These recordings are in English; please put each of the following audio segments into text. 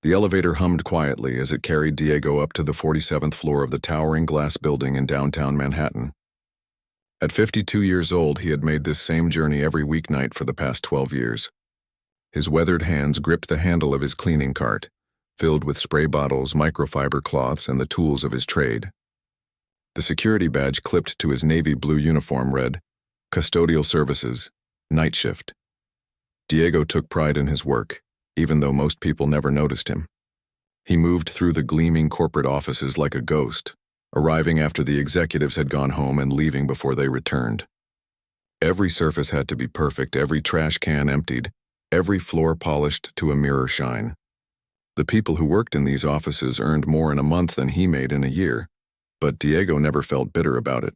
The elevator hummed quietly as it carried Diego up to the 47th floor of the towering glass building in downtown Manhattan. At 52 years old, he had made this same journey every weeknight for the past 12 years. His weathered hands gripped the handle of his cleaning cart, filled with spray bottles, microfiber cloths, and the tools of his trade. The security badge clipped to his navy blue uniform read, "Custodial Services, Night Shift." Diego took pride in his work, even though most people never noticed him. He moved through the gleaming corporate offices like a ghost, arriving after the executives had gone home and leaving before they returned. Every surface had to be perfect, every trash can emptied, every floor polished to a mirror shine. The people who worked in these offices earned more in a month than he made in a year, but Diego never felt bitter about it.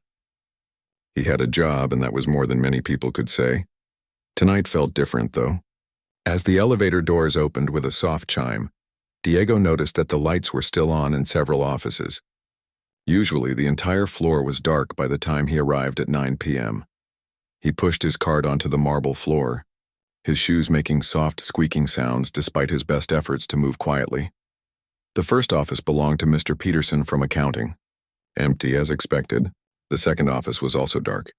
He had a job, and that was more than many people could say. Tonight felt different, though. As the elevator doors opened with a soft chime, Diego noticed that the lights were still on in several offices. Usually, the entire floor was dark by the time he arrived at 9 p.m. He pushed his cart onto the marble floor, his shoes making soft, squeaking sounds despite his best efforts to move quietly. The first office belonged to Mr. Peterson from accounting. Empty as expected, the second office was also dark.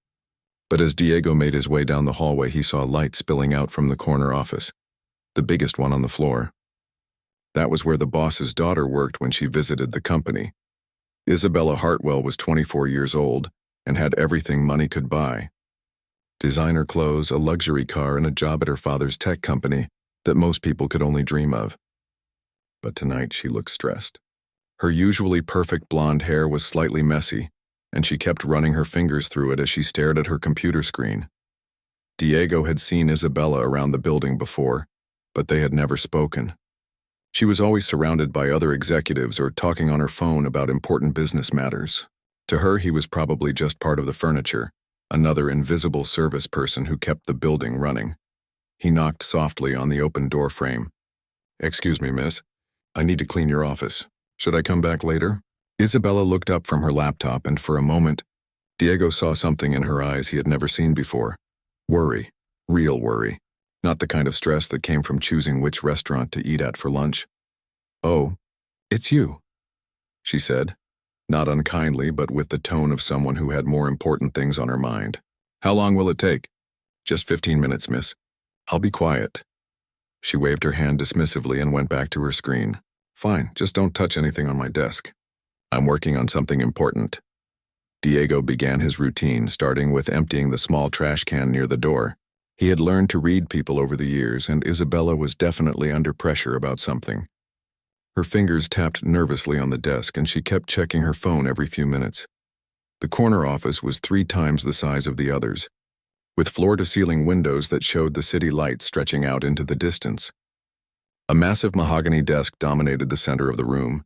But as Diego made his way down the hallway, he saw light spilling out from the corner office, the biggest one on the floor. That was where the boss's daughter worked when she visited the company. Isabella Hartwell was 24 years old and had everything money could buy. Designer clothes, a luxury car, and a job at her father's tech company that most people could only dream of. But tonight she looked stressed. Her usually perfect blonde hair was slightly messy, and she kept running her fingers through it as she stared at her computer screen. Diego had seen Isabella around the building before, but they had never spoken. She was always surrounded by other executives or talking on her phone about important business matters. To her, he was probably just part of the furniture, another invisible service person who kept the building running. He knocked softly on the open door frame. "Excuse me, miss. I need to clean your office. Should I come back later?" Isabella looked up from her laptop, and for a moment, Diego saw something in her eyes he had never seen before. Worry. Real worry. Not the kind of stress that came from choosing which restaurant to eat at for lunch. "Oh, it's you," she said, not unkindly, but with the tone of someone who had more important things on her mind. "How long will it take?" "Just 15 minutes, miss. I'll be quiet." She waved her hand dismissively and went back to her screen. "Fine, just don't touch anything on my desk. I'm working on something important." Diego began his routine, starting with emptying the small trash can near the door. He had learned to read people over the years, and Isabella was definitely under pressure about something. Her fingers tapped nervously on the desk, and she kept checking her phone every few minutes. The corner office was 3 times the size of the others, with floor-to-ceiling windows that showed the city lights stretching out into the distance. A massive mahogany desk dominated the center of the room,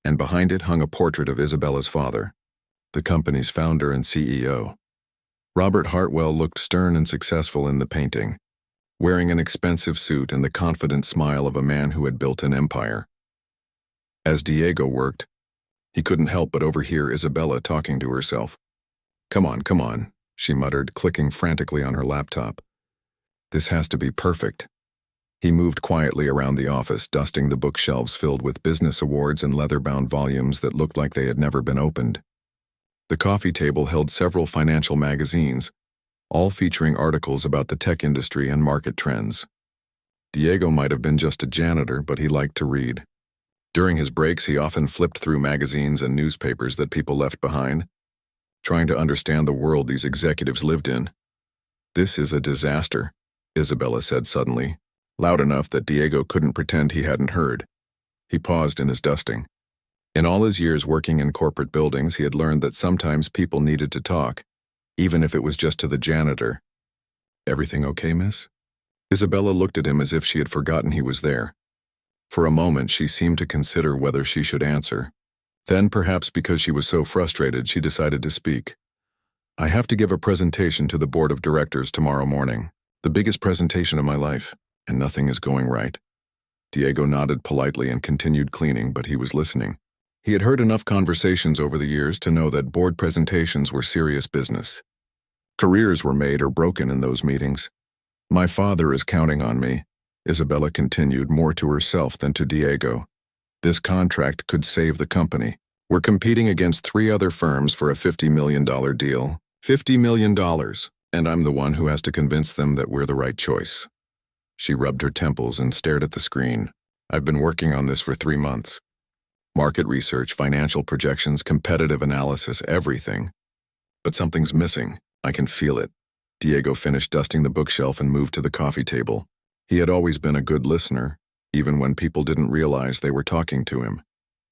and behind it hung a portrait of Isabella's father, the company's founder and CEO. Robert Hartwell looked stern and successful in the painting, wearing an expensive suit and the confident smile of a man who had built an empire. As Diego worked, he couldn't help but overhear Isabella talking to herself. Come on, she muttered, clicking frantically on her laptop. "This has to be perfect." He moved quietly around the office, dusting the bookshelves filled with business awards and leather-bound volumes that looked like they had never been opened. The coffee table held several financial magazines, all featuring articles about the tech industry and market trends. Diego might have been just a janitor, but he liked to read. During his breaks, he often flipped through magazines and newspapers that people left behind, trying to understand the world these executives lived in. "This is a disaster," Isabella said suddenly, loud enough that Diego couldn't pretend he hadn't heard. He paused in his dusting. In all his years working in corporate buildings, he had learned that sometimes people needed to talk, even if it was just to the janitor. "Everything okay, miss?" Isabella looked at him as if she had forgotten he was there. For a moment, she seemed to consider whether she should answer. Then, perhaps because she was so frustrated, she decided to speak. "I have to give a presentation to the board of directors tomorrow morning, the biggest presentation of my life, and nothing is going right." Diego nodded politely and continued cleaning, but he was listening. He had heard enough conversations over the years to know that board presentations were serious business. Careers were made or broken in those meetings. "My father is counting on me," Isabella continued, more to herself than to Diego. This contract could save the company. We're competing against 3 other firms for a $50 million deal. $50 million, and I'm the one who has to convince them that we're the right choice. She rubbed her temples and stared at the screen. I've been working on this for 3 months. Market research, financial projections, competitive analysis, everything. But something's missing. I can feel it. Diego finished dusting the bookshelf and moved to the coffee table. He had always been a good listener, even when people didn't realize they were talking to him.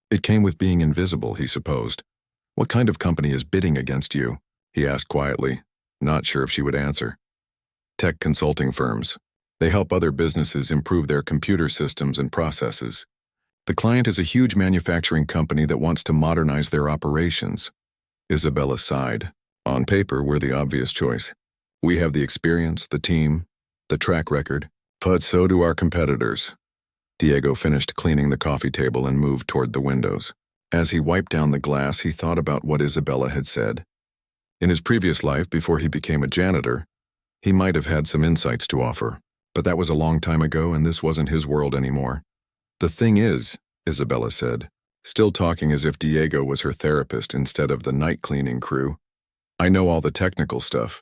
It came with being invisible, he supposed. What kind of company is bidding against you? He asked quietly, not sure if she would answer. Tech consulting firms. They help other businesses improve their computer systems and processes. The client is a huge manufacturing company that wants to modernize their operations. Isabella sighed. On paper, we're the obvious choice. We have the experience, the team, the track record, but so do our competitors. Diego finished cleaning the coffee table and moved toward the windows. As he wiped down the glass, he thought about what Isabella had said. In his previous life, before he became a janitor, he might have had some insights to offer, but that was a long time ago and this wasn't his world anymore. The thing is, Isabella said, still talking as if Diego was her therapist instead of the night cleaning crew, I know all the technical stuff.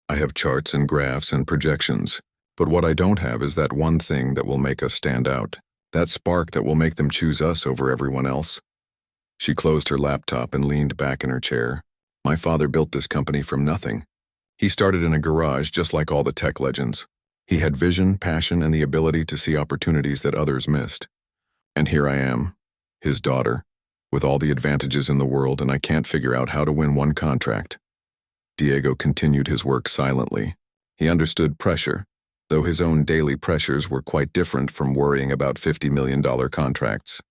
I have charts and graphs and projections, but what I don't have is that one thing that will make us stand out, that spark that will make them choose us over everyone else. She closed her laptop and leaned back in her chair. My father built this company from nothing. He started in a garage just like all the tech legends. He had vision, passion, and the ability to see opportunities that others missed. And here I am, his daughter, with all the advantages in the world, and I can't figure out how to win one contract. Diego continued his work silently. He understood pressure, though his own daily pressures were quite different from worrying about $50 million contracts.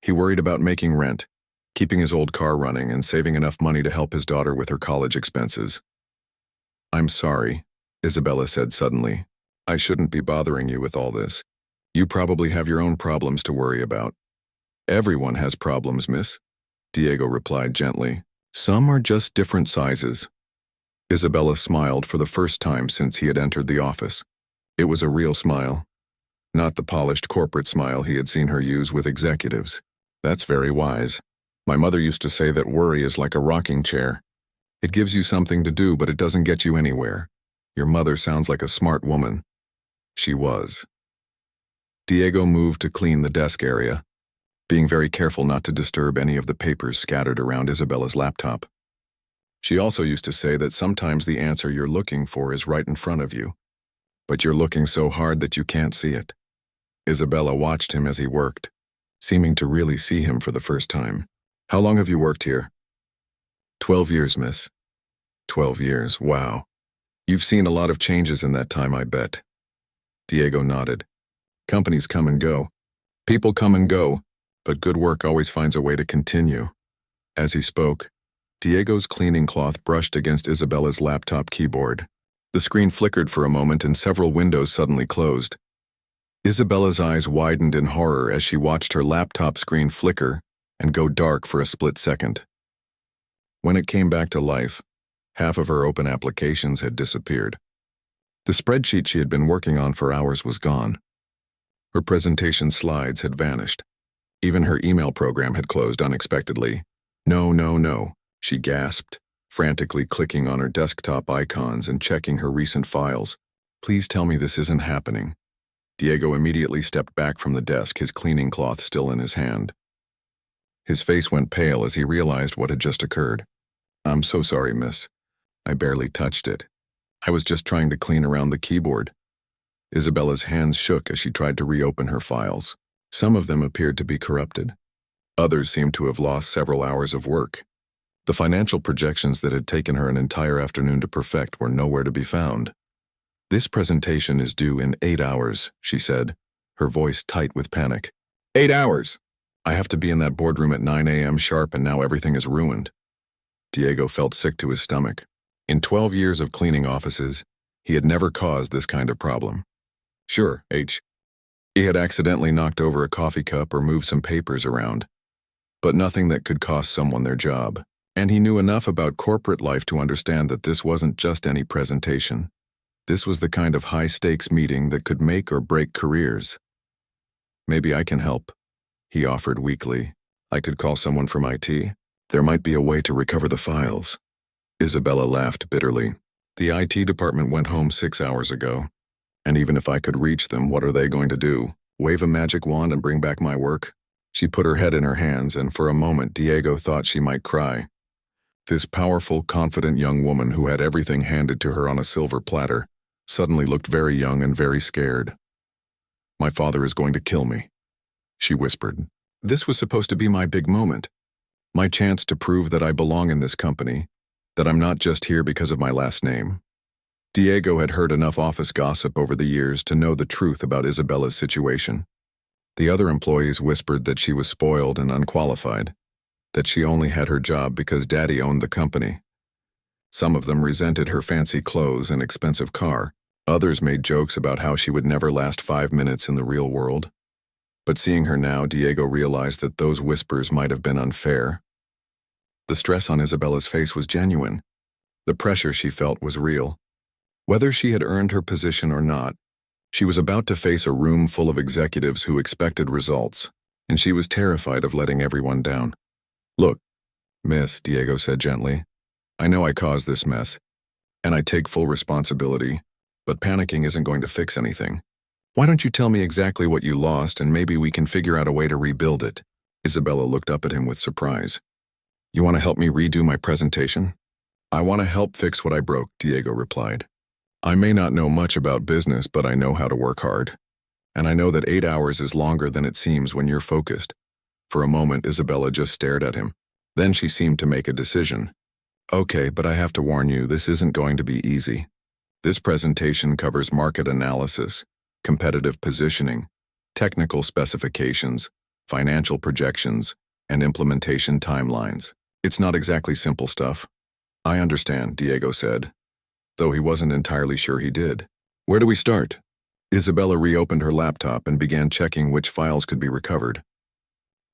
He worried about making rent, keeping his old car running, and saving enough money to help his daughter with her college expenses. I'm sorry, Isabella said suddenly. I shouldn't be bothering you with all this. You probably have your own problems to worry about. Everyone has problems, miss, Diego replied gently. Some are just different sizes. Isabella smiled for the first time since he had entered the office. It was a real smile, not the polished corporate smile he had seen her use with executives. That's very wise. My mother used to say that worry is like a rocking chair. It gives you something to do, but it doesn't get you anywhere. Your mother sounds like a smart woman. She was. Diego moved to clean the desk area, being very careful not to disturb any of the papers scattered around Isabella's laptop. She also used to say that sometimes the answer you're looking for is right in front of you, but you're looking so hard that you can't see it. Isabella watched him as he worked, seeming to really see him for the first time. How long have you worked here? 12 years, miss. 12 years, wow. You've seen a lot of changes in that time, I bet. Diego nodded. Companies come and go. People come and go, but good work always finds a way to continue. As he spoke, Diego's cleaning cloth brushed against Isabella's laptop keyboard. The screen flickered for a moment and several windows suddenly closed. Isabella's eyes widened in horror as she watched her laptop screen flicker and go dark for a split second. When it came back to life, half of her open applications had disappeared. The spreadsheet she had been working on for hours was gone. Her presentation slides had vanished. Even her email program had closed unexpectedly. No, no, no, she gasped, frantically clicking on her desktop icons and checking her recent files. Please tell me this isn't happening. Diego immediately stepped back from the desk, his cleaning cloth still in his hand. His face went pale as he realized what had just occurred. I'm so sorry, miss. I barely touched it. I was just trying to clean around the keyboard. Isabella's hands shook as she tried to reopen her files. Some of them appeared to be corrupted. Others seemed to have lost several hours of work. The financial projections that had taken her an entire afternoon to perfect were nowhere to be found. This presentation is due in 8 hours, she said, her voice tight with panic. 8 hours! I have to be in that boardroom at 9 a.m. sharp and now everything is ruined. Diego felt sick to his stomach. In 12 years of cleaning offices, he had never caused this kind of problem. Sure, he had accidentally knocked over a coffee cup or moved some papers around, but nothing that could cost someone their job. And he knew enough about corporate life to understand that this wasn't just any presentation. This was the kind of high-stakes meeting that could make or break careers. "Maybe I can help," he offered weakly. "I could call someone from IT. There might be a way to recover the files." Isabella laughed bitterly. "The IT department went home 6 hours ago. And even if I could reach them, what are they going to do? Wave a magic wand and bring back my work?" She put her head in her hands, and for a moment Diego thought she might cry. This powerful, confident young woman who had everything handed to her on a silver platter suddenly looked very young and very scared. "My father is going to kill me," she whispered. "This was supposed to be my big moment. My chance to prove that I belong in this company, that I'm not just here because of my last name." Diego had heard enough office gossip over the years to know the truth about Isabella's situation. The other employees whispered that she was spoiled and unqualified, that she only had her job because Daddy owned the company. Some of them resented her fancy clothes and expensive car. Others made jokes about how she would never last 5 minutes in the real world. But seeing her now, Diego realized that those whispers might have been unfair. The stress on Isabella's face was genuine. The pressure she felt was real. Whether she had earned her position or not, she was about to face a room full of executives who expected results, and she was terrified of letting everyone down. "Look, miss," Diego said gently, "I know I caused this mess, and I take full responsibility, but panicking isn't going to fix anything. Why don't you tell me exactly what you lost, and maybe we can figure out a way to rebuild it?" Isabella looked up at him with surprise. "You want to help me redo my presentation?" "I want to help fix what I broke," Diego replied. "I may not know much about business, but I know how to work hard. And I know that 8 hours is longer than it seems when you're focused." For a moment, Isabella just stared at him. Then she seemed to make a decision. "Okay, but I have to warn you, this isn't going to be easy. This presentation covers market analysis, competitive positioning, technical specifications, financial projections, and implementation timelines. It's not exactly simple stuff." "I understand," Diego said, though he wasn't entirely sure he did. "Where do we start?" Isabella reopened her laptop and began checking which files could be recovered.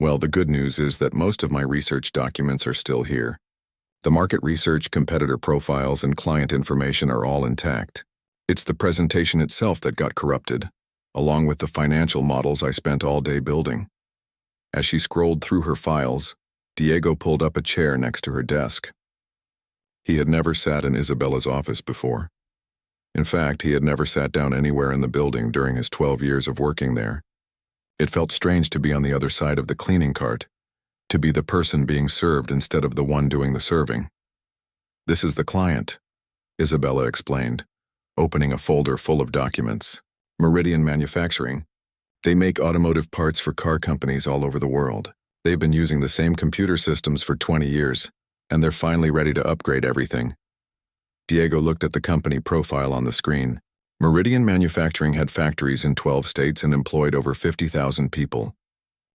"Well, the good news is that most of my research documents are still here. The market research, competitor profiles, and client information are all intact. It's the presentation itself that got corrupted, along with the financial models I spent all day building." As she scrolled through her files, Diego pulled up a chair next to her desk. He had never sat in Isabella's office before. In fact, he had never sat down anywhere in the building during his 12 years of working there. It felt strange to be on the other side of the cleaning cart, to be the person being served instead of the one doing the serving. "This is the client," Isabella explained, opening a folder full of documents. "Meridian Manufacturing. They make automotive parts for car companies all over the world. They've been using the same computer systems for 20 years. And they're finally ready to upgrade everything." Diego looked at the company profile on the screen. Meridian Manufacturing had factories in 12 states and employed over 50,000 people.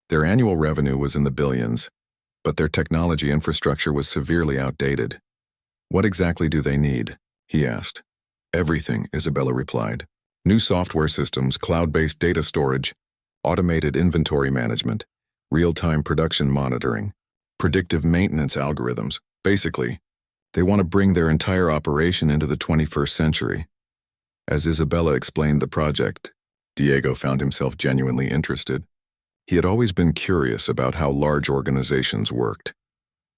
Their annual revenue was in the billions, but their technology infrastructure was severely outdated. "What exactly do they need?" he asked. "Everything," Isabella replied. "New software systems, cloud-based data storage, automated inventory management, real-time production monitoring, predictive maintenance algorithms. Basically, they want to bring their entire operation into the 21st century." As Isabella explained the project, Diego found himself genuinely interested. He had always been curious about how large organizations worked,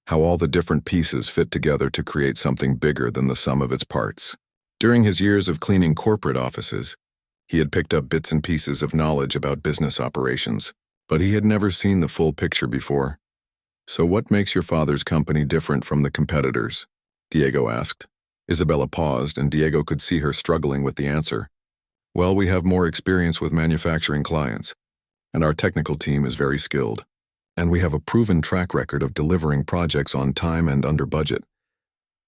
how all the different pieces fit together to create something bigger than the sum of its parts. During his years of cleaning corporate offices, he had picked up bits and pieces of knowledge about business operations, but he had never seen the full picture before. "So what makes your father's company different from the competitors?" Diego asked. Isabella paused, and Diego could see her struggling with the answer. "Well, we have more experience with manufacturing clients, and our technical team is very skilled. And we have a proven track record of delivering projects on time and under budget.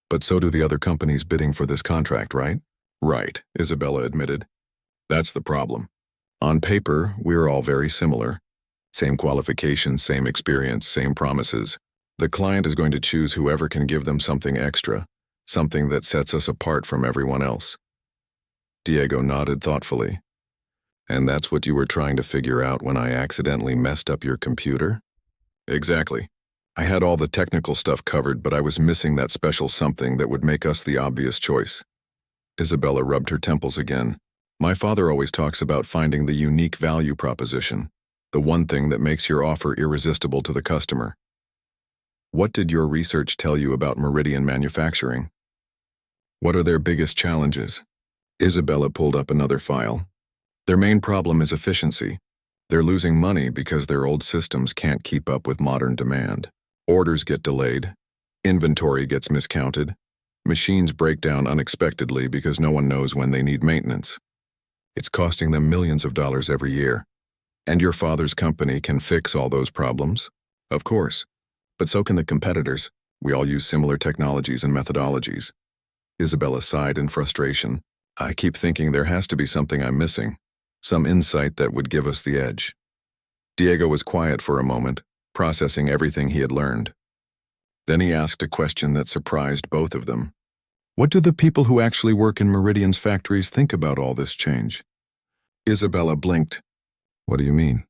But so do the other companies bidding for this contract, right?" "Right," Isabella admitted. "That's the problem. On paper, we're all very similar. Same qualifications, same experience, same promises. The client is going to choose whoever can give them something extra, something that sets us apart from everyone else." Diego nodded thoughtfully. "And that's what you were trying to figure out when I accidentally messed up your computer?" "Exactly. I had all the technical stuff covered, but I was missing that special something that would make us the obvious choice." Isabella rubbed her temples again. My father always talks about finding the unique value proposition, the one thing that makes your offer irresistible to the customer. What did your research tell you about Meridian manufacturing? What are their biggest challenges? Isabella pulled up another file. Their main problem is efficiency. They're losing money because their old systems can't keep up with modern demand. Orders get delayed. Inventory gets miscounted. Machines break down unexpectedly because no one knows when they need maintenance. It's costing them millions of dollars every year. And your father's company can fix all those problems? Of course. But so can the competitors. We all use similar technologies and methodologies. Isabella sighed in frustration. I keep thinking there has to be something I'm missing. Some insight that would give us the edge. Diego was quiet for a moment, processing everything he had learned. Then he asked a question that surprised both of them. What do the people who actually work in Meridian's factories think about all this change? Isabella blinked. What do you mean?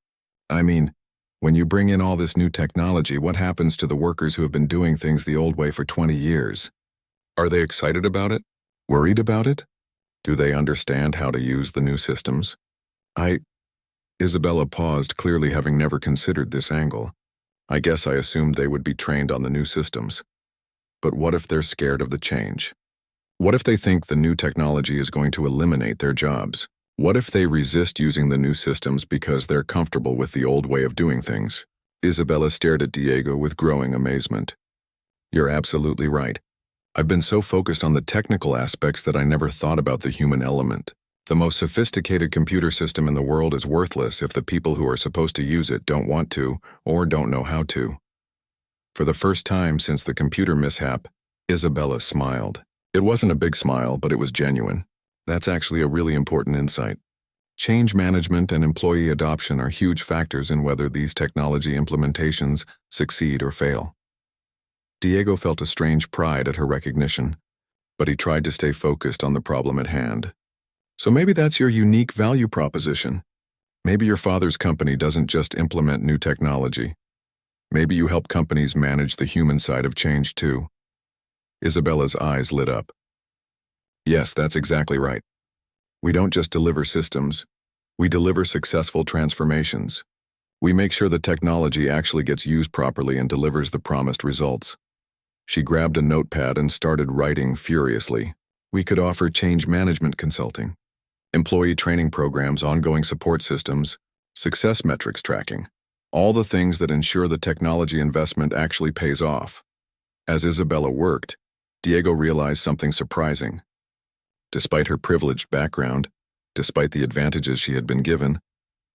I mean, when you bring in all this new technology, what happens to the workers who have been doing things the old way for 20 years? Are they excited about it? Worried about it? Do they understand how to use the new systems? Isabella paused, clearly having never considered this angle. I guess I assumed they would be trained on the new systems. But what if they're scared of the change? What if they think the new technology is going to eliminate their jobs? What if they resist using the new systems because they're comfortable with the old way of doing things? Isabella stared at Diego with growing amazement. You're absolutely right. I've been so focused on the technical aspects that I never thought about the human element. The most sophisticated computer system in the world is worthless if the people who are supposed to use it don't want to or don't know how to. For the first time since the computer mishap, Isabella smiled. It wasn't a big smile, but it was genuine. That's actually a really important insight. Change management and employee adoption are huge factors in whether these technology implementations succeed or fail. Diego felt a strange pride at her recognition, but he tried to stay focused on the problem at hand. So maybe that's your unique value proposition. Maybe your father's company doesn't just implement new technology. Maybe you help companies manage the human side of change too. Isabella's eyes lit up. Yes, that's exactly right. We don't just deliver systems. We deliver successful transformations. We make sure the technology actually gets used properly and delivers the promised results. She grabbed a notepad and started writing furiously. We could offer change management consulting, employee training programs, ongoing support systems, success metrics tracking, all the things that ensure the technology investment actually pays off. As Isabella worked, Diego realized something surprising. Despite her privileged background, despite the advantages she had been given,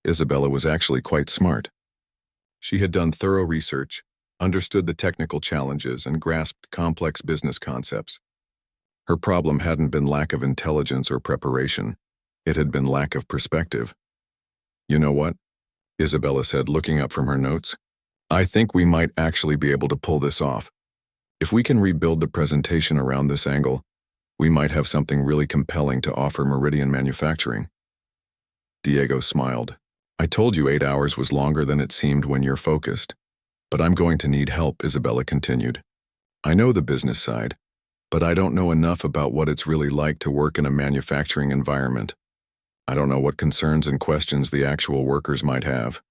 Isabella was actually quite smart. She had done thorough research, understood the technical challenges, and grasped complex business concepts. Her problem hadn't been lack of intelligence or preparation. It had been lack of perspective. You know what? Isabella said, looking up from her notes. I think we might actually be able to pull this off. If we can rebuild the presentation around this angle, we might have something really compelling to offer Meridian Manufacturing. Diego smiled. I told you 8 hours was longer than it seemed when you're focused. But I'm going to need help, Isabella continued. I know the business side, but I don't know enough about what it's really like to work in a manufacturing environment. I don't know what concerns and questions the actual workers might have.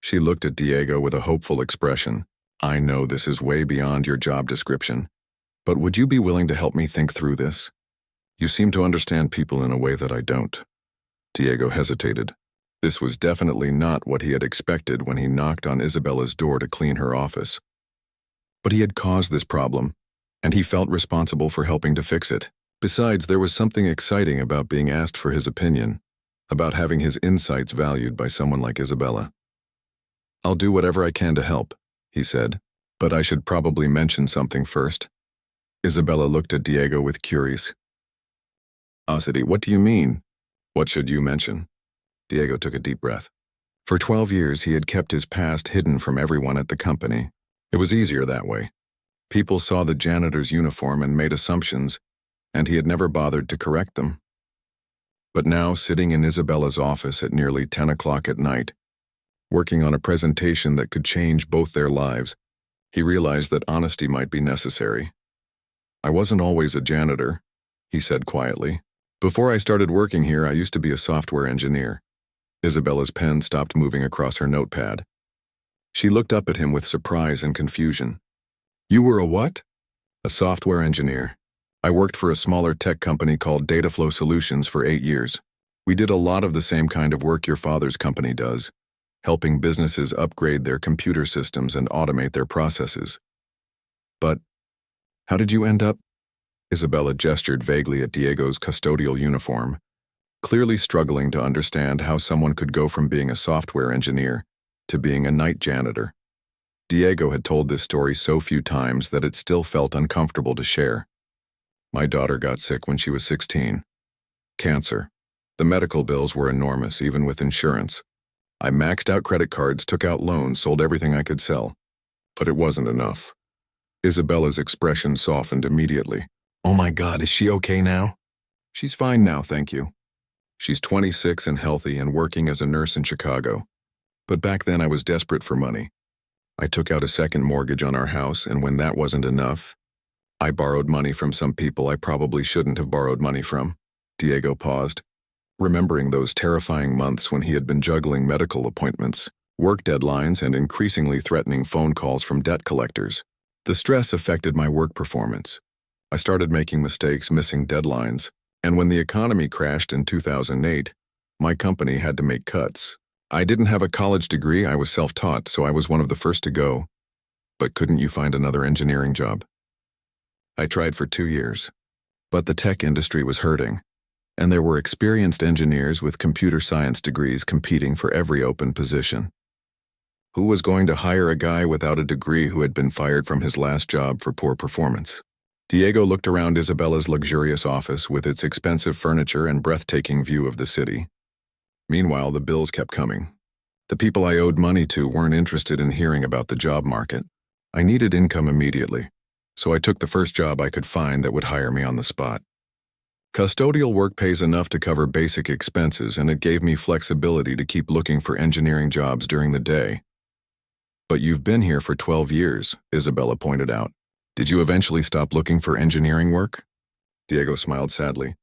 She looked at Diego with a hopeful expression. I know this is way beyond your job description, but would you be willing to help me think through this? You seem to understand people in a way that I don't. Diego hesitated. This was definitely not what he had expected when he knocked on Isabella's door to clean her office. But he had caused this problem, and he felt responsible for helping to fix it. Besides, there was something exciting about being asked for his opinion, about having his insights valued by someone like Isabella. I'll do whatever I can to help, he said, but I should probably mention something first. Isabella looked at Diego with curiosity. What do you mean? What should you mention? Diego took a deep breath. For 12 years, he had kept his past hidden from everyone at the company. It was easier that way. People saw the janitor's uniform and made assumptions, and he had never bothered to correct them. But now, sitting in Isabella's office at nearly 10 o'clock at night, working on a presentation that could change both their lives, he realized that honesty might be necessary. I wasn't always a janitor, he said quietly. Before I started working here, I used to be a software engineer. Isabella's pen stopped moving across her notepad. She looked up at him with surprise and confusion. You were a what? A software engineer. I worked for a smaller tech company called Dataflow Solutions for 8 years. We did a lot of the same kind of work your father's company does, helping businesses upgrade their computer systems and automate their processes. But how did you end up? Isabella gestured vaguely at Diego's custodial uniform, clearly struggling to understand how someone could go from being a software engineer to being a night janitor. Diego had told this story so few times that it still felt uncomfortable to share. My daughter got sick when she was 16. Cancer. The medical bills were enormous, even with insurance. I maxed out credit cards, took out loans, sold everything I could sell. But it wasn't enough. Isabella's expression softened immediately. Oh my God, is she okay now? She's fine now, thank you. She's 26 and healthy and working as a nurse in Chicago. But back then I was desperate for money. I took out a second mortgage on our house, and when that wasn't enough, I borrowed money from some people I probably shouldn't have borrowed money from. Diego paused, remembering those terrifying months when he had been juggling medical appointments, work deadlines, and increasingly threatening phone calls from debt collectors. The stress affected my work performance. I started making mistakes, missing deadlines, and when the economy crashed in 2008, my company had to make cuts. I didn't have a college degree, I was self-taught, so I was one of the first to go. But couldn't you find another engineering job? I tried for 2 years, but the tech industry was hurting, and there were experienced engineers with computer science degrees competing for every open position. Who was going to hire a guy without a degree who had been fired from his last job for poor performance? Diego looked around Isabella's luxurious office with its expensive furniture and breathtaking view of the city. Meanwhile, the bills kept coming. The people I owed money to weren't interested in hearing about the job market. I needed income immediately, so I took the first job I could find that would hire me on the spot. Custodial work pays enough to cover basic expenses, and it gave me flexibility to keep looking for engineering jobs during the day. But you've been here for 12 years, Isabella pointed out. Did you eventually stop looking for engineering work? Diego smiled sadly.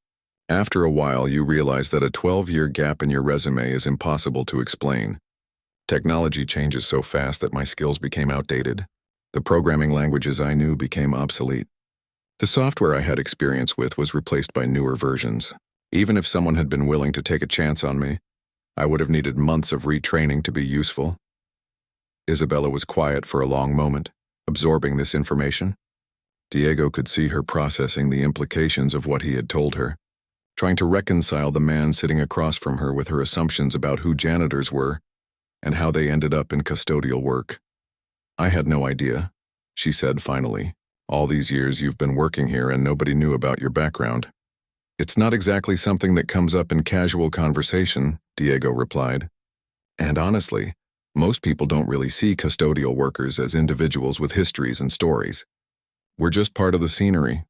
After a while, you realize that a 12-year gap in your resume is impossible to explain. Technology changes so fast that my skills became outdated. The programming languages I knew became obsolete. The software I had experience with was replaced by newer versions. Even if someone had been willing to take a chance on me, I would have needed months of retraining to be useful. Isabella was quiet for a long moment, absorbing this information. Diego could see her processing the implications of what he had told her, trying to reconcile the man sitting across from her with her assumptions about who janitors were and how they ended up in custodial work. I had no idea, she said finally. All these years you've been working here and nobody knew about your background. It's not exactly something that comes up in casual conversation, Diego replied. And honestly, most people don't really see custodial workers as individuals with histories and stories. We're just part of the scenery.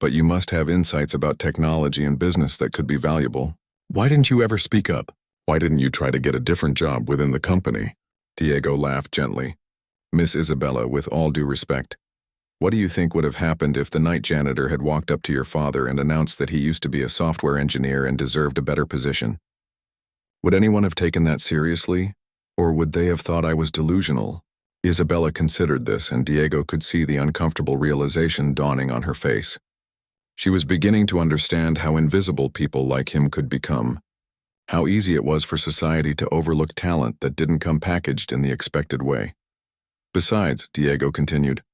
But you must have insights about technology and business that could be valuable. Why didn't you ever speak up? Why didn't you try to get a different job within the company? Diego laughed gently. Miss Isabella, with all due respect, what do you think would have happened if the night janitor had walked up to your father and announced that he used to be a software engineer and deserved a better position? Would anyone have taken that seriously? Or would they have thought I was delusional? Isabella considered this, and Diego could see the uncomfortable realization dawning on her face. She was beginning to understand how invisible people like him could become, how easy it was for society to overlook talent that didn't come packaged in the expected way. Besides, Diego continued,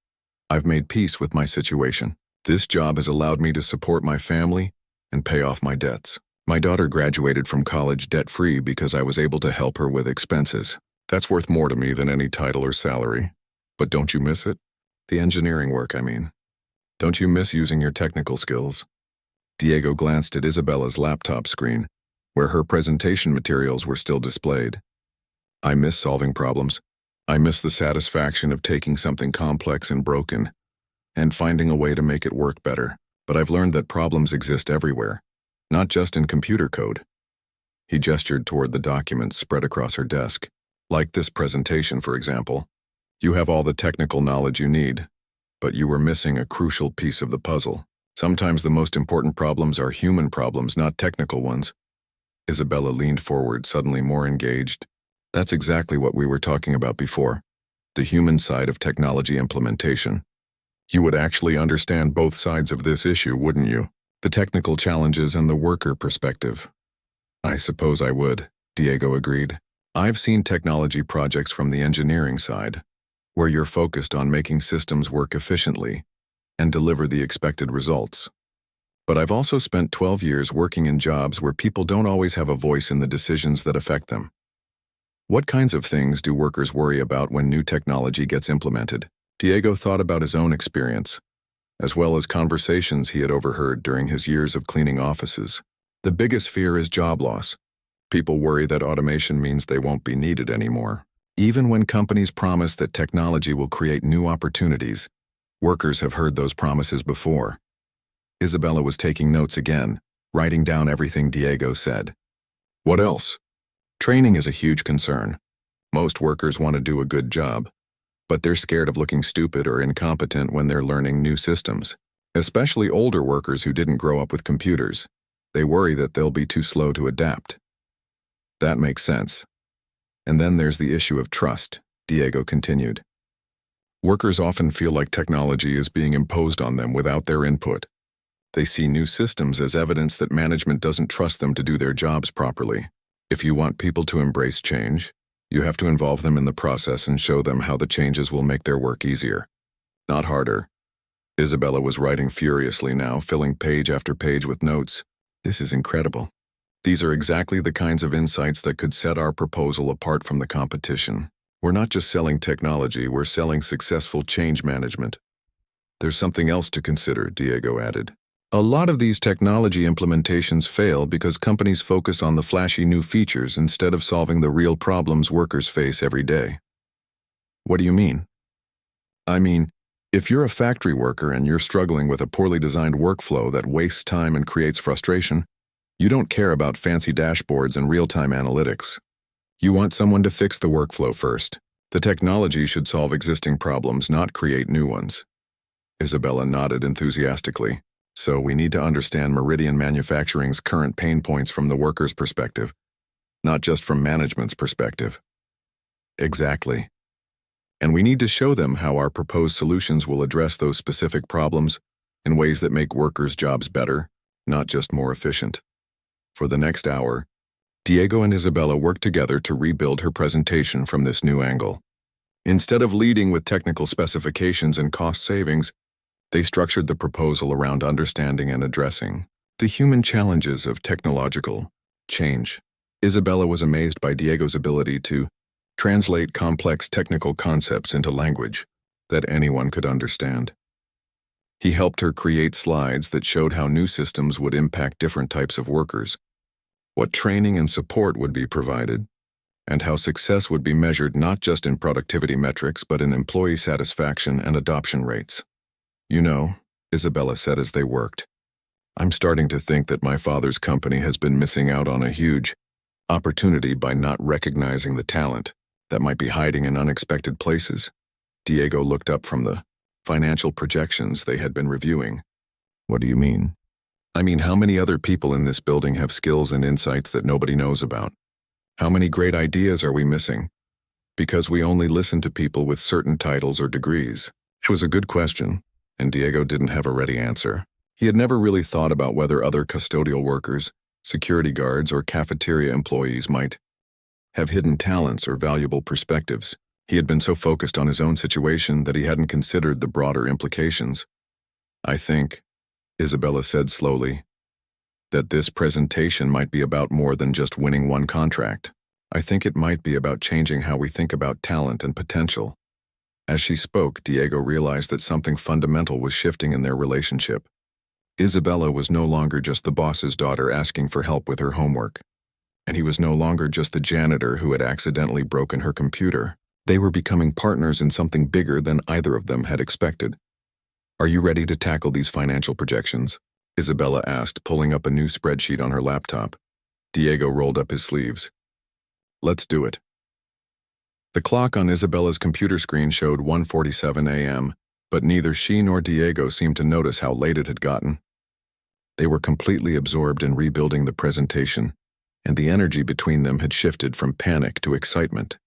I've made peace with my situation. This job has allowed me to support my family and pay off my debts. My daughter graduated from college debt-free because I was able to help her with expenses. That's worth more to me than any title or salary. But don't you miss it? The engineering work, I mean. Don't you miss using your technical skills? Diego glanced at Isabella's laptop screen, where her presentation materials were still displayed. I miss solving problems. I miss the satisfaction of taking something complex and broken and finding a way to make it work better. But I've learned that problems exist everywhere, not just in computer code. He gestured toward the documents spread across her desk. Like this presentation, for example. You have all the technical knowledge you need, but you were missing a crucial piece of the puzzle. Sometimes the most important problems are human problems, not technical ones. Isabella leaned forward, suddenly more engaged. That's exactly what we were talking about before. The human side of technology implementation. You would actually understand both sides of this issue, wouldn't you? The technical challenges and the worker perspective. I suppose I would, Diego agreed. I've seen technology projects from the engineering side, where you're focused on making systems work efficiently and deliver the expected results. But I've also spent 12 years working in jobs where people don't always have a voice in the decisions that affect them. What kinds of things do workers worry about when new technology gets implemented? Diego thought about his own experience, as well as conversations he had overheard during his years of cleaning offices. The biggest fear is job loss. People worry that automation means they won't be needed anymore. Even when companies promise that technology will create new opportunities, workers have heard those promises before. Isabella was taking notes again, writing down everything Diego said. What else? Training is a huge concern. Most workers want to do a good job, but they're scared of looking stupid or incompetent when they're learning new systems. Especially older workers who didn't grow up with computers. They worry that they'll be too slow to adapt. That makes sense. And then there's the issue of trust, Diego continued. Workers often feel like technology is being imposed on them without their input. They see new systems as evidence that management doesn't trust them to do their jobs properly. If you want people to embrace change, you have to involve them in the process and show them how the changes will make their work easier, not harder. Isabella was writing furiously now, filling page after page with notes. This is incredible. These are exactly the kinds of insights that could set our proposal apart from the competition. We're not just selling technology, we're selling successful change management. There's something else to consider, Diego added. A lot of these technology implementations fail because companies focus on the flashy new features instead of solving the real problems workers face every day. What do you mean? I mean, if you're a factory worker and you're struggling with a poorly designed workflow that wastes time and creates frustration, you don't care about fancy dashboards and real-time analytics. You want someone to fix the workflow first. The technology should solve existing problems, not create new ones. Isabella nodded enthusiastically. So we need to understand Meridian Manufacturing's current pain points from the worker's perspective, not just from management's perspective. Exactly. And we need to show them how our proposed solutions will address those specific problems in ways that make workers' jobs better, not just more efficient. For the next hour, Diego and Isabella worked together to rebuild her presentation from this new angle. Instead of leading with technical specifications and cost savings, they structured the proposal around understanding and addressing the human challenges of technological change. Isabella was amazed by Diego's ability to translate complex technical concepts into language that anyone could understand. He helped her create slides that showed how new systems would impact different types of workers, what training and support would be provided, and how success would be measured not just in productivity metrics but in employee satisfaction and adoption rates. You know, Isabella said as they worked, I'm starting to think that my father's company has been missing out on a huge opportunity by not recognizing the talent that might be hiding in unexpected places. Diego looked up from the financial projections they had been reviewing. What do you mean? I mean, how many other people in this building have skills and insights that nobody knows about? How many great ideas are we missing? Because we only listen to people with certain titles or degrees. It was a good question, and Diego didn't have a ready answer. He had never really thought about whether other custodial workers, security guards, or cafeteria employees might have hidden talents or valuable perspectives. He had been so focused on his own situation that he hadn't considered the broader implications. I think, Isabella said slowly, that this presentation might be about more than just winning one contract. I think it might be about changing how we think about talent and potential. As she spoke, Diego realized that something fundamental was shifting in their relationship. Isabella was no longer just the boss's daughter asking for help with her homework, and he was no longer just the janitor who had accidentally broken her computer. They were becoming partners in something bigger than either of them had expected. Are you ready to tackle these financial projections? Isabella asked, pulling up a new spreadsheet on her laptop. Diego rolled up his sleeves. Let's do it. The clock on Isabella's computer screen showed 1:47 a.m., but neither she nor Diego seemed to notice how late it had gotten. They were completely absorbed in rebuilding the presentation, and the energy between them had shifted from panic to excitement.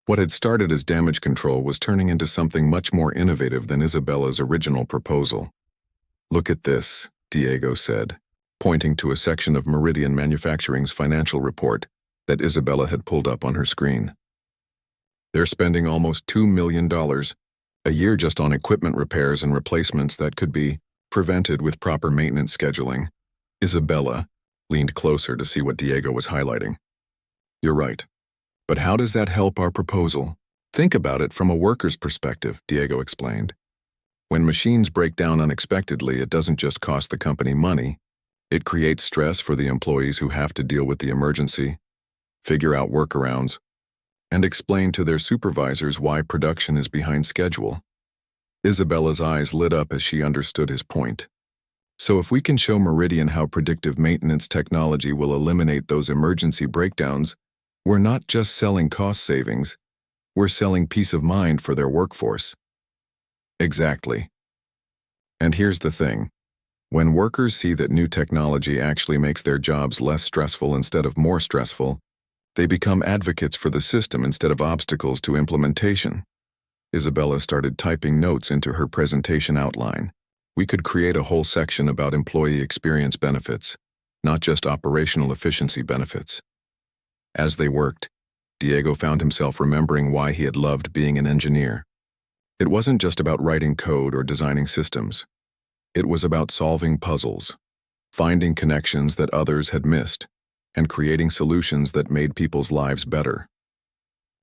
What had started as damage control was turning into something much more innovative than Isabella's original proposal. "Look at this," Diego said, pointing to a section of Meridian Manufacturing's financial report that Isabella had pulled up on her screen. "They're spending almost $2 million a year just on equipment repairs and replacements that could be prevented with proper maintenance scheduling." Isabella leaned closer to see what Diego was highlighting. "You're right. But how does that help our proposal?" "Think about it from a worker's perspective," Diego explained. "When machines break down unexpectedly, it doesn't just cost the company money. It creates stress for the employees who have to deal with the emergency, figure out workarounds, and explain to their supervisors why production is behind schedule." Isabella's eyes lit up as she understood his point. "So if we can show Meridian how predictive maintenance technology will eliminate those emergency breakdowns, we're not just selling cost savings, we're selling peace of mind for their workforce." "Exactly. And here's the thing. When workers see that new technology actually makes their jobs less stressful instead of more stressful, they become advocates for the system instead of obstacles to implementation." Isabella started typing notes into her presentation outline. "We could create a whole section about employee experience benefits, not just operational efficiency benefits." As they worked, Diego found himself remembering why he had loved being an engineer. It wasn't just about writing code or designing systems. It was about solving puzzles, finding connections that others had missed, and creating solutions that made people's lives better.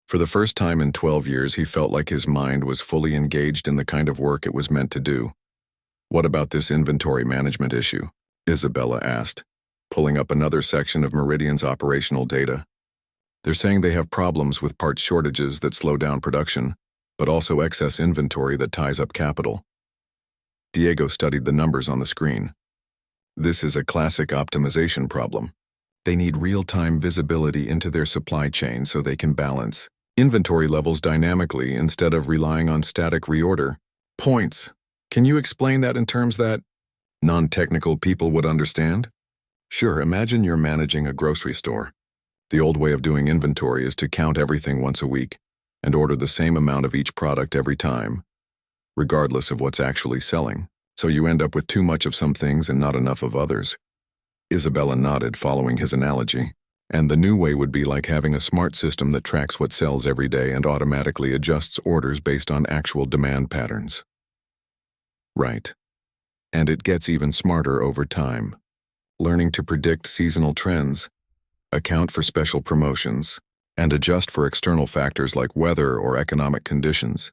For the first time in 12 years, he felt like his mind was fully engaged in the kind of work it was meant to do. "What about this inventory management issue?" Isabella asked, pulling up another section of Meridian's operational data. "They're saying they have problems with parts shortages that slow down production, but also excess inventory that ties up capital." Diego studied the numbers on the screen. "This is a classic optimization problem. They need real-time visibility into their supply chain so they can balance inventory levels dynamically instead of relying on static reorder points. Can you explain that in terms that non-technical people would understand?" "Sure, imagine you're managing a grocery store. The old way of doing inventory is to count everything once a week and order the same amount of each product every time, regardless of what's actually selling. So you end up with too much of some things and not enough of others." Isabella nodded, following his analogy. "And the new way would be like having a smart system that tracks what sells every day and automatically adjusts orders based on actual demand patterns." "Right. And it gets even smarter over time, learning to predict seasonal trends, account for special promotions, and adjust for external factors like weather or economic conditions."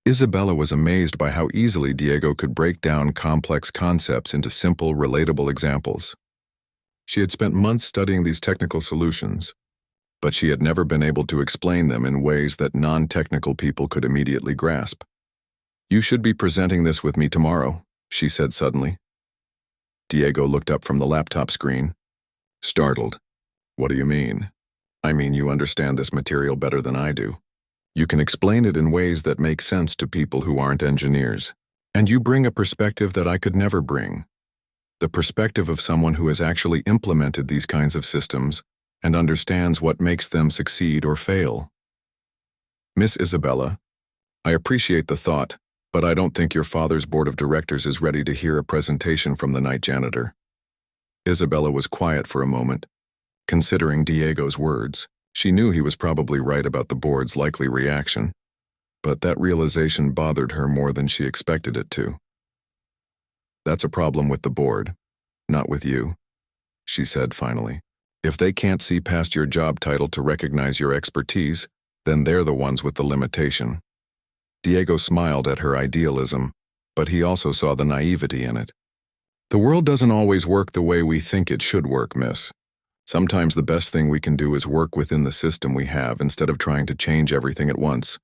Isabella was amazed by how easily Diego could break down complex concepts into simple, relatable examples. She had spent months studying these technical solutions, but she had never been able to explain them in ways that non-technical people could immediately grasp. "You should be presenting this with me tomorrow," she said suddenly. Diego looked up from the laptop screen, startled. "What do you mean?" "I mean, you understand this material better than I do. You can explain it in ways that make sense to people who aren't engineers. And you bring a perspective that I could never bring. The perspective of someone who has actually implemented these kinds of systems and understands what makes them succeed or fail." "Miss Isabella, I appreciate the thought, but I don't think your father's board of directors is ready to hear a presentation from the night janitor." Isabella was quiet for a moment, considering Diego's words. She knew he was probably right about the board's likely reaction, but that realization bothered her more than she expected it to. "That's a problem with the board, not with you," she said finally. "If they can't see past your job title to recognize your expertise, then they're the ones with the limitation." Diego smiled at her idealism, but he also saw the naivety in it. "The world doesn't always work the way we think it should work, miss. Sometimes the best thing we can do is work within the system we have instead of trying to change everything at once."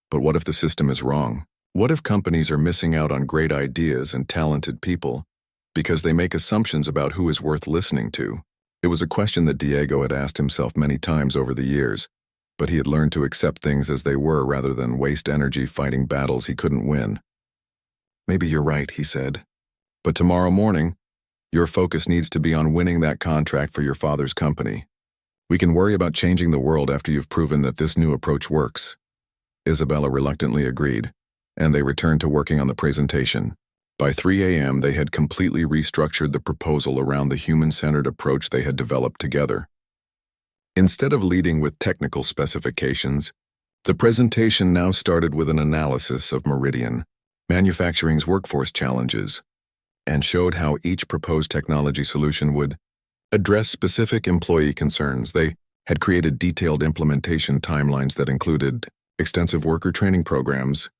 "But what if the system is wrong? What if companies are missing out on great ideas and talented people because they make assumptions about who is worth listening to?" It was a question that Diego had asked himself many times over the years, but he had learned to accept things as they were rather than waste energy fighting battles he couldn't win. "Maybe you're right," he said. "But tomorrow morning, Your focus needs to be on winning that contract for your father's company. We can worry about changing the world after you've proven that this new approach works." Isabella reluctantly agreed, and they returned to working on the presentation. By 3 a.m., they had completely restructured the proposal around the human-centered approach they had developed together. Instead of leading with technical specifications, the presentation now started with an analysis of Meridian, manufacturing's workforce challenges, and showed how each proposed technology solution would address specific employee concerns. They had created detailed implementation timelines that included extensive worker training programs,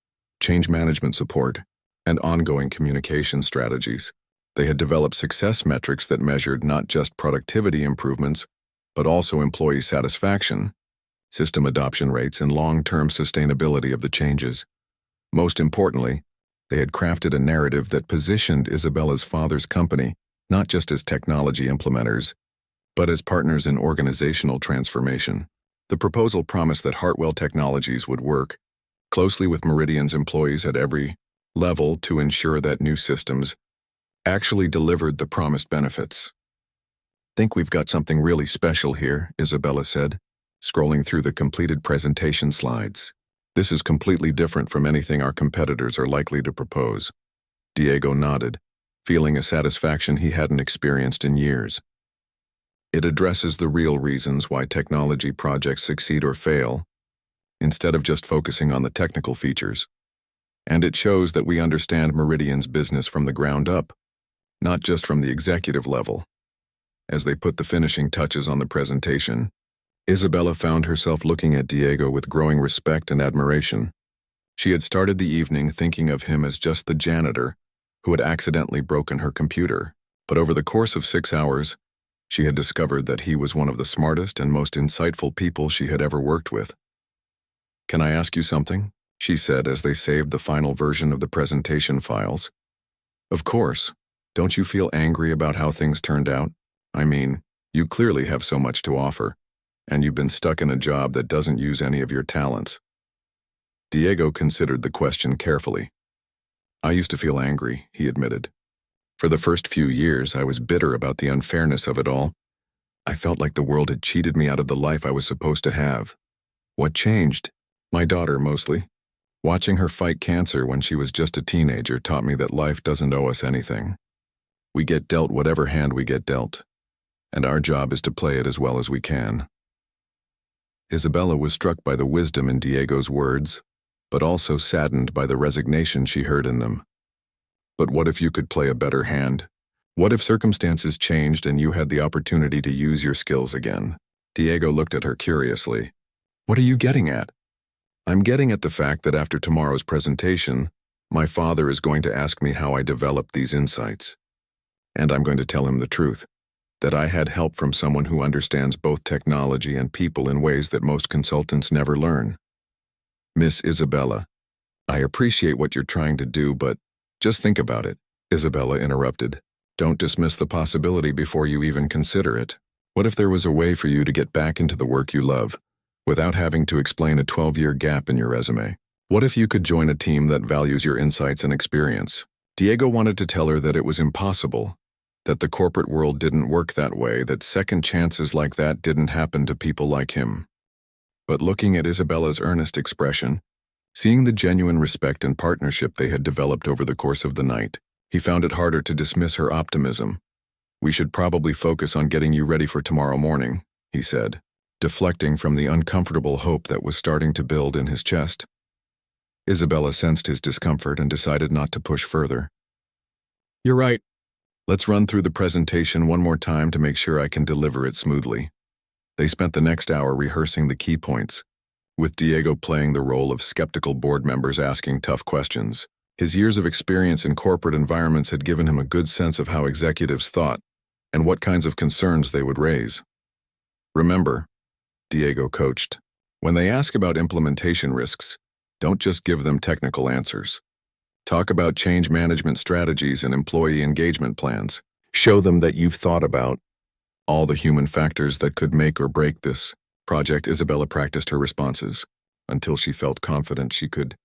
change management support, and ongoing communication strategies. They had developed success metrics that measured not just productivity improvements, but also employee satisfaction, system adoption rates, and long-term sustainability of the changes. Most importantly, they had crafted a narrative that positioned Isabella's father's company not just as technology implementers, but as partners in organizational transformation. The proposal promised that Hartwell Technologies would work closely with Meridian's employees at every level to ensure that new systems actually delivered the promised benefits. "Think we've got something really special here," Isabella said, scrolling through the completed presentation slides. "This is completely different from anything our competitors are likely to propose." Diego nodded, feeling a satisfaction he hadn't experienced in years. "It addresses the real reasons why technology projects succeed or fail, instead of just focusing on the technical features. And it shows that we understand Meridian's business from the ground up, not just from the executive level." As they put the finishing touches on the presentation, Isabella found herself looking at Diego with growing respect and admiration. She had started the evening thinking of him as just the janitor who had accidentally broken her computer, but over the course of 6 hours, she had discovered that he was one of the smartest and most insightful people she had ever worked with. "Can I ask you something?" she said as they saved the final version of the presentation files. "Of course. Don't you feel angry about how things turned out? I mean, you clearly have so much to offer, and you've been stuck in a job that doesn't use any of your talents." Diego considered the question carefully. "I used to feel angry," he admitted. "For the first few years, I was bitter about the unfairness of it all. I felt like the world had cheated me out of the life I was supposed to have. What changed? My daughter, mostly. Watching her fight cancer when she was just a teenager taught me that life doesn't owe us anything. We get dealt whatever hand we get dealt, and our job is to play it as well as we can." Isabella was struck by the wisdom in Diego's words, but also saddened by the resignation she heard in them. But what if you could play a better hand? What if circumstances changed and you had the opportunity to use your skills again? Diego looked at her curiously. "What are you getting at?" "I'm getting at the fact that after tomorrow's presentation, my father is going to ask me how I developed these insights. And I'm going to tell him the truth, that I had help from someone who understands both technology and people in ways that most consultants never learn." "Miss Isabella, I appreciate what you're trying to do, but just think about it," Isabella interrupted. "Don't dismiss the possibility before you even consider it. What if there was a way for you to get back into the work you love, without having to explain a 12-year gap in your resume? What if you could join a team that values your insights and experience?" Diego wanted to tell her that it was impossible, that the corporate world didn't work that way, that second chances like that didn't happen to people like him. But looking at Isabella's earnest expression, seeing the genuine respect and partnership they had developed over the course of the night, he found it harder to dismiss her optimism. "We should probably focus on getting you ready for tomorrow morning," he said, deflecting from the uncomfortable hope that was starting to build in his chest. Isabella sensed his discomfort and decided not to push further. "You're right. Let's run through the presentation one more time to make sure I can deliver it smoothly." They spent the next hour rehearsing the key points, with Diego playing the role of skeptical board members asking tough questions. His years of experience in corporate environments had given him a good sense of how executives thought and what kinds of concerns they would raise. "Remember," Diego coached, "when they ask about implementation risks, don't just give them technical answers. Talk about change management strategies and employee engagement plans. Show them that you've thought about all the human factors that could make or break this project." Isabella practiced her responses until she felt confident she could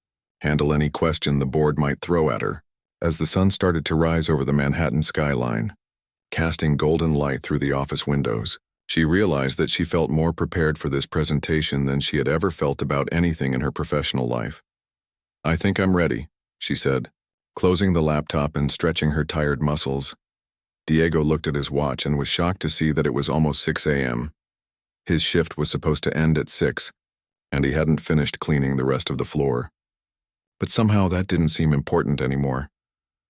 handle any question the board might throw at her. As the sun started to rise over the Manhattan skyline, casting golden light through the office windows. She realized that she felt more prepared for this presentation than she had ever felt about anything in her professional life. "I think I'm ready," she said, closing the laptop and stretching her tired muscles. Diego looked at his watch and was shocked to see that it was almost 6 a.m. His shift was supposed to end at 6, and he hadn't finished cleaning the rest of the floor. But somehow that didn't seem important anymore.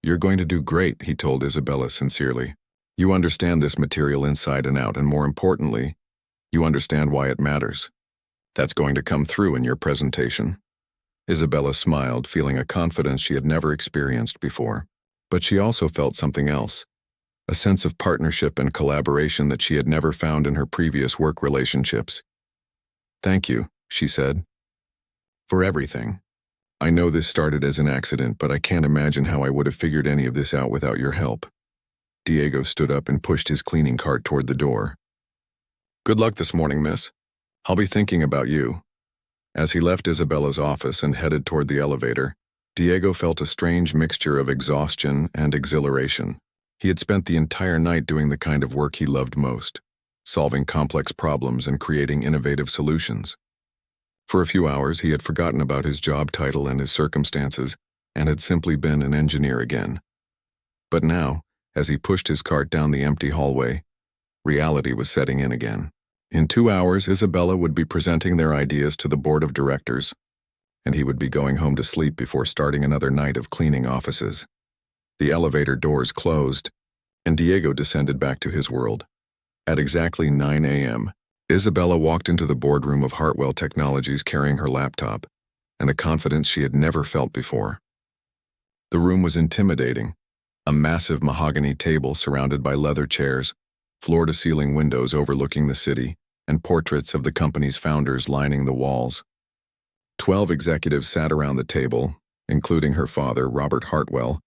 "You're going to do great," he told Isabella sincerely. "You understand this material inside and out, and more importantly, you understand why it matters. That's going to come through in your presentation." Isabella smiled, feeling a confidence she had never experienced before. But she also felt something else, a sense of partnership and collaboration that she had never found in her previous work relationships. "Thank you," she said, "for everything. I know this started as an accident, but I can't imagine how I would have figured any of this out without your help." Diego stood up and pushed his cleaning cart toward the door. "Good luck this morning, miss. I'll be thinking about you." As he left Isabella's office and headed toward the elevator, Diego felt a strange mixture of exhaustion and exhilaration. He had spent the entire night doing the kind of work he loved most, solving complex problems and creating innovative solutions. For a few hours, he had forgotten about his job title and his circumstances and had simply been an engineer again. But now, as he pushed his cart down the empty hallway, reality was setting in again. In 2 hours, Isabella would be presenting their ideas to the board of directors, and he would be going home to sleep before starting another night of cleaning offices. The elevator doors closed, and Diego descended back to his world. At exactly 9 a.m., Isabella walked into the boardroom of Hartwell Technologies carrying her laptop and a confidence she had never felt before. The room was intimidating, a massive mahogany table surrounded by leather chairs, floor-to-ceiling windows overlooking the city, and portraits of the company's founders lining the walls. 12 executives sat around the table, including her father, Robert Hartwell,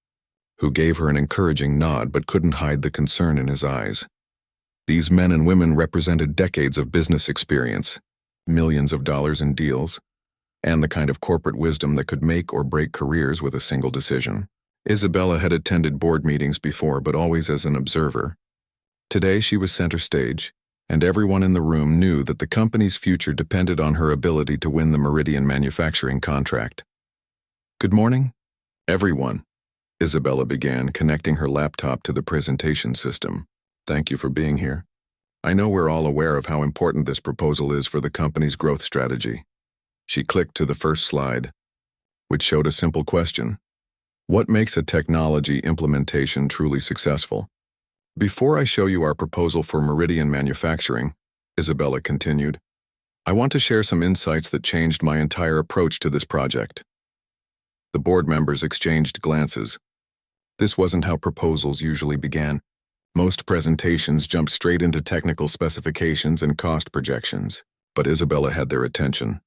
who gave her an encouraging nod but couldn't hide the concern in his eyes. These men and women represented decades of business experience, millions of dollars in deals, and the kind of corporate wisdom that could make or break careers with a single decision. Isabella had attended board meetings before, but always as an observer. Today she was center stage, and everyone in the room knew that the company's future depended on her ability to win the Meridian manufacturing contract. "Good morning, everyone," Isabella began, connecting her laptop to the presentation system. "Thank you for being here. I know we're all aware of how important this proposal is for the company's growth strategy." She clicked to the first slide, which showed a simple question. What makes a technology implementation truly successful? "Before I show you our proposal for Meridian manufacturing," Isabella continued, "I want to share some insights that changed my entire approach to this project." The board members exchanged glances. This wasn't how proposals usually began. Most presentations jumped straight into technical specifications and cost projections, but Isabella had their attention.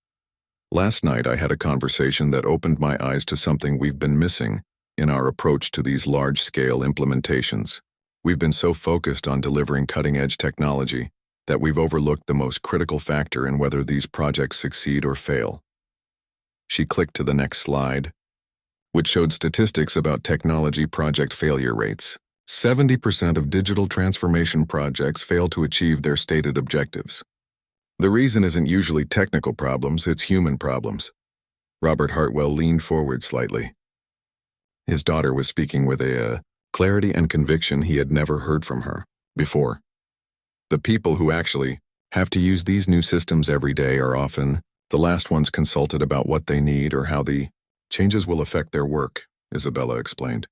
"Last night I had a conversation that opened my eyes to something we've been missing in our approach to these large-scale implementations. We've been so focused on delivering cutting-edge technology that we've overlooked the most critical factor in whether these projects succeed or fail." She clicked to the next slide, which showed statistics about technology project failure rates. 70% of digital transformation projects fail to achieve their stated objectives. The reason isn't usually technical problems, it's human problems. Robert Hartwell leaned forward slightly. His daughter was speaking with a clarity and conviction he had never heard from her before. The people who actually have to use these new systems every day are often the last ones consulted about what they need or how the changes will affect their work, Isabella explained.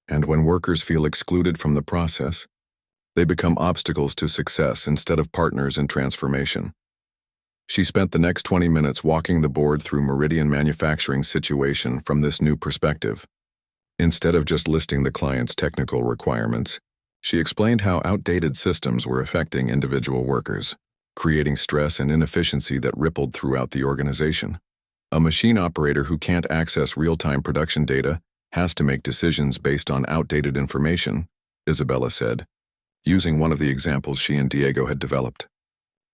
And when workers feel excluded from the process, they become obstacles to success instead of partners in transformation. She spent the next 20 minutes walking the board through Meridian manufacturing's situation from this new perspective. Instead of just listing the client's technical requirements, she explained how outdated systems were affecting individual workers, creating stress and inefficiency that rippled throughout the organization. A machine operator who can't access real-time production data has to make decisions based on outdated information, Isabella said, using one of the examples she and Diego had developed.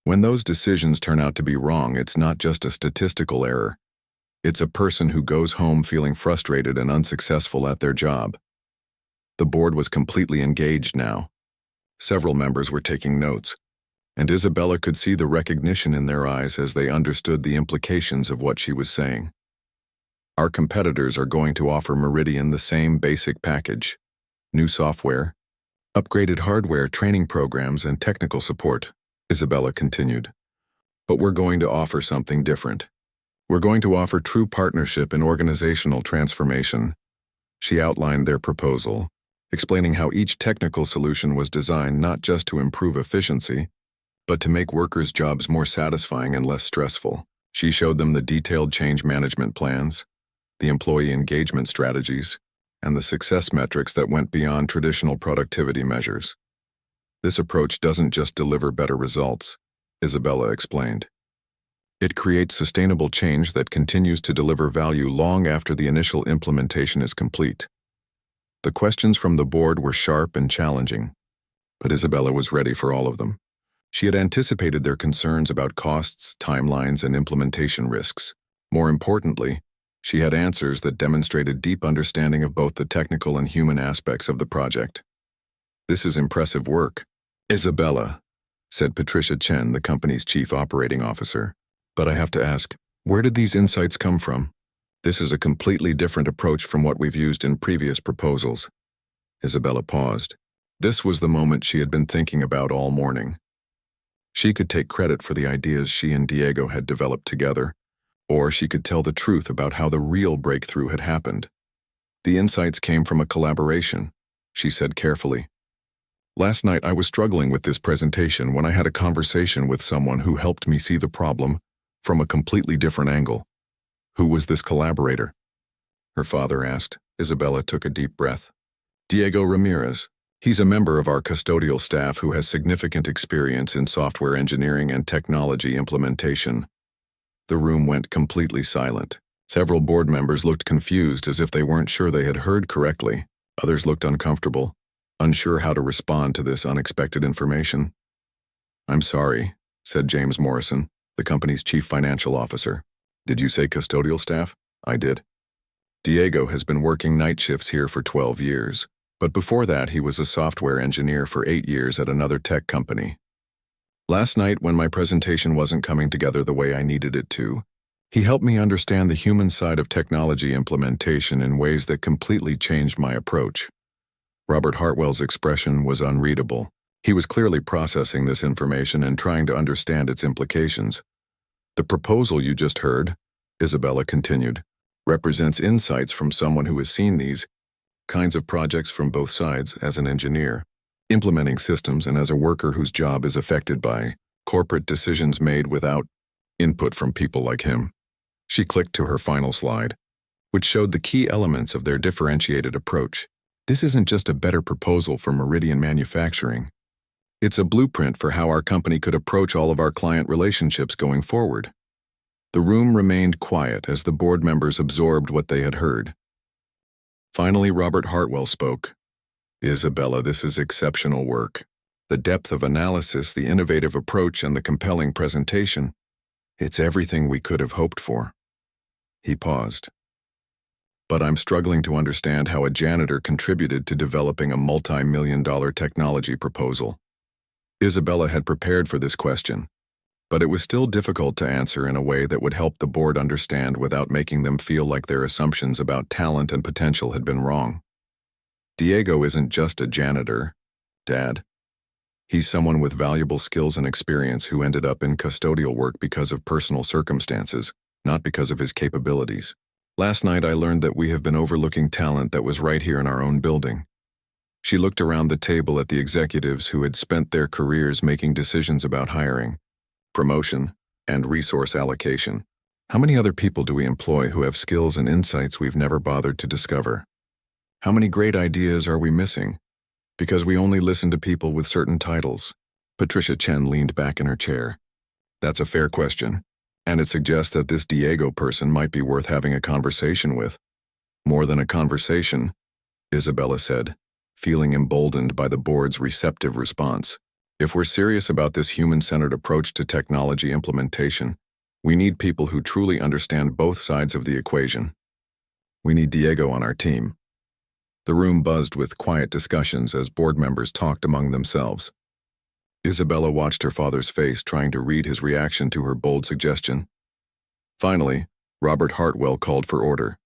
When those decisions turn out to be wrong, it's not just a statistical error. It's a person who goes home feeling frustrated and unsuccessful at their job. The board was completely engaged now. Several members were taking notes, and Isabella could see the recognition in their eyes as they understood the implications of what she was saying. Our competitors are going to offer Meridian the same basic package: new software, upgraded hardware, training programs, and technical support, Isabella continued. But we're going to offer something different. We're going to offer true partnership in organizational transformation. She outlined their proposal, explaining how each technical solution was designed not just to improve efficiency, but to make workers' jobs more satisfying and less stressful. She showed them the detailed change management plans, the employee engagement strategies, and the success metrics that went beyond traditional productivity measures. This approach doesn't just deliver better results, Isabella explained. It creates sustainable change that continues to deliver value long after the initial implementation is complete. The questions from the board were sharp and challenging, but Isabella was ready for all of them. She had anticipated their concerns about costs, timelines, and implementation risks. More importantly, she had answers that demonstrated deep understanding of both the technical and human aspects of the project. "This is impressive work, Isabella," said Patricia Chen, the company's chief operating officer. "But I have to ask, where did these insights come from? This is a completely different approach from what we've used in previous proposals." Isabella paused. This was the moment she had been thinking about all morning. She could take credit for the ideas she and Diego had developed together, or she could tell the truth about how the real breakthrough had happened. "The insights came from a collaboration," she said carefully. "Last night I was struggling with this presentation when I had a conversation with someone who helped me see the problem from a completely different angle." "Who was this collaborator?" her father asked. Isabella took a deep breath. "Diego Ramirez. He's a member of our custodial staff who has significant experience in software engineering and technology implementation." The room went completely silent. Several board members looked confused, as if they weren't sure they had heard correctly. Others looked uncomfortable, unsure how to respond to this unexpected information. "I'm sorry," said James Morrison, the company's chief financial officer. "Did you say custodial staff?" "I did. Diego has been working night shifts here for 12 years, but before that he was a software engineer for 8 years at another tech company. Last night, when my presentation wasn't coming together the way I needed it to, he helped me understand the human side of technology implementation in ways that completely changed my approach." Robert Hartwell's expression was unreadable. He was clearly processing this information and trying to understand its implications. "The proposal you just heard," Isabella continued, "represents insights from someone who has seen these kinds of projects from both sides, as an engineer, implementing systems, and as a worker whose job is affected by corporate decisions made without input from people like him." She clicked to her final slide, which showed the key elements of their differentiated approach. "This isn't just a better proposal for Meridian Manufacturing. It's a blueprint for how our company could approach all of our client relationships going forward." The room remained quiet as the board members absorbed what they had heard. Finally, Robert Hartwell spoke. "Isabella, this is exceptional work. The depth of analysis, the innovative approach, and the compelling presentation. It's everything we could have hoped for." He paused. "But I'm struggling to understand how a janitor contributed to developing a multi-million-dollar technology proposal." Isabella had prepared for this question, but it was still difficult to answer in a way that would help the board understand without making them feel like their assumptions about talent and potential had been wrong. "Diego isn't just a janitor, Dad. He's someone with valuable skills and experience who ended up in custodial work because of personal circumstances, not because of his capabilities. Last night I learned that we have been overlooking talent that was right here in our own building." She looked around the table at the executives who had spent their careers making decisions about hiring, promotion, and resource allocation. "How many other people do we employ who have skills and insights we've never bothered to discover? How many great ideas are we missing because we only listen to people with certain titles?" Patricia Chen leaned back in her chair. "That's a fair question, and it suggests that this Diego person might be worth having a conversation with." "More than a conversation," Isabella said, feeling emboldened by the board's receptive response. "If we're serious about this human-centered approach to technology implementation, we need people who truly understand both sides of the equation. We need Diego on our team." The room buzzed with quiet discussions as board members talked among themselves. Isabella watched her father's face, trying to read his reaction to her bold suggestion. Finally, Robert Hartwell called for order.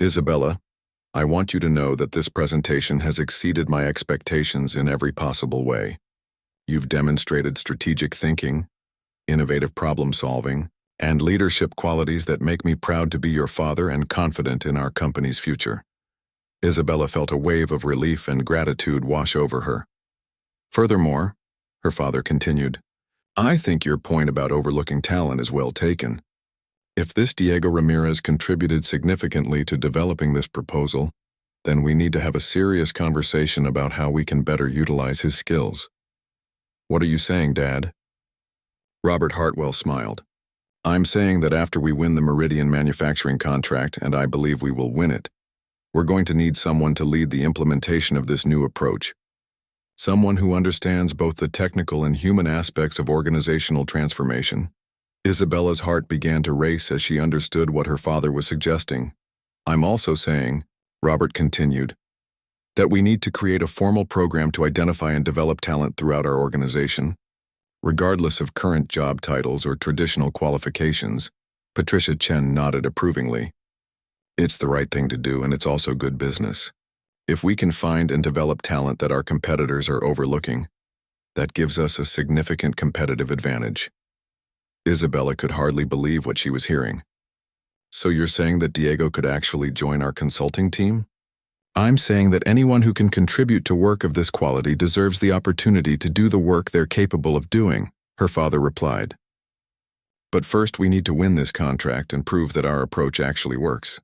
"Isabella, I want you to know that this presentation has exceeded my expectations in every possible way. You've demonstrated strategic thinking, innovative problem-solving, and leadership qualities that make me proud to be your father and confident in our company's future." Isabella felt a wave of relief and gratitude wash over her. "Furthermore," her father continued, "I think your point about overlooking talent is well taken. If this Diego Ramirez contributed significantly to developing this proposal, then we need to have a serious conversation about how we can better utilize his skills." "What are you saying, Dad?" Robert Hartwell smiled. "I'm saying that after we win the Meridian manufacturing contract, and I believe we will win it, we're going to need someone to lead the implementation of this new approach. Someone who understands both the technical and human aspects of organizational transformation." Isabella's heart began to race as she understood what her father was suggesting. "I'm also saying," Robert continued, "that we need to create a formal program to identify and develop talent throughout our organization, regardless of current job titles or traditional qualifications." Patricia Chen nodded approvingly. "It's the right thing to do, and it's also good business. If we can find and develop talent that our competitors are overlooking, that gives us a significant competitive advantage." Isabella could hardly believe what she was hearing. "So you're saying that Diego could actually join our consulting team?" "I'm saying that anyone who can contribute to work of this quality deserves the opportunity to do the work they're capable of doing," her father replied. "But first we need to win this contract and prove that our approach actually works."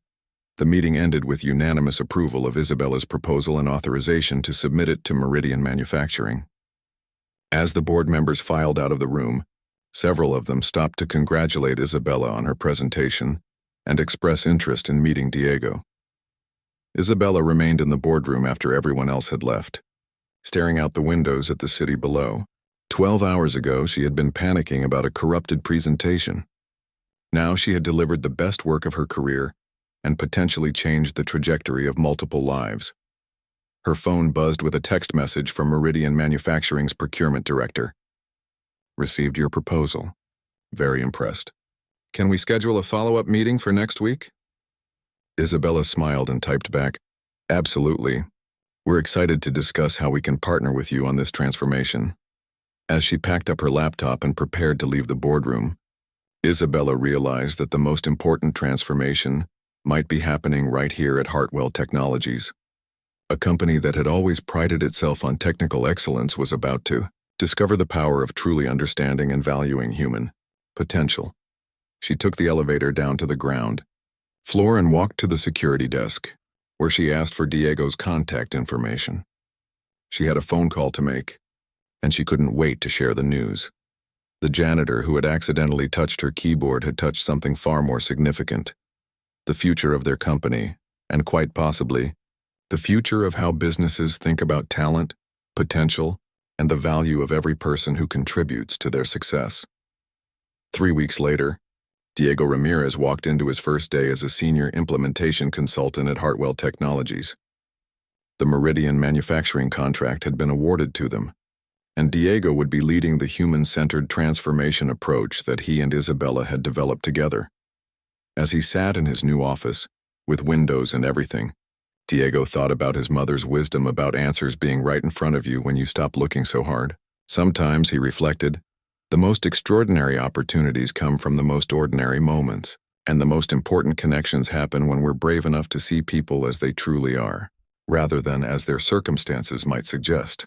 The meeting ended with unanimous approval of Isabella's proposal and authorization to submit it to Meridian Manufacturing. As the board members filed out of the room, several of them stopped to congratulate Isabella on her presentation and express interest in meeting Diego. Isabella remained in the boardroom after everyone else had left, staring out the windows at the city below. 12 hours ago, she had been panicking about a corrupted presentation. Now she had delivered the best work of her career and potentially changed the trajectory of multiple lives. Her phone buzzed with a text message from Meridian Manufacturing's procurement director. "Received your proposal. Very impressed. Can we schedule a follow-up meeting for next week?" Isabella smiled and typed back, "Absolutely. We're excited to discuss how we can partner with you on this transformation." As she packed up her laptop and prepared to leave the boardroom, Isabella realized that the most important transformation might be happening right here at Hartwell Technologies. A company that had always prided itself on technical excellence was about to discover the power of truly understanding and valuing human potential. She took the elevator down to the ground floor and walked to the security desk, where she asked for Diego's contact information. She had a phone call to make, and she couldn't wait to share the news. The janitor who had accidentally touched her keyboard had touched something far more significant: the future of their company, and quite possibly, the future of how businesses think about talent, potential, and the value of every person who contributes to their success. 3 weeks later, Diego Ramirez walked into his first day as a senior implementation consultant at Hartwell Technologies. The Meridian manufacturing contract had been awarded to them, and Diego would be leading the human-centered transformation approach that he and Isabella had developed together. As he sat in his new office, with windows and everything, Diego thought about his mother's wisdom about answers being right in front of you when you stop looking so hard. Sometimes, he reflected, the most extraordinary opportunities come from the most ordinary moments, and the most important connections happen when we're brave enough to see people as they truly are, rather than as their circumstances might suggest.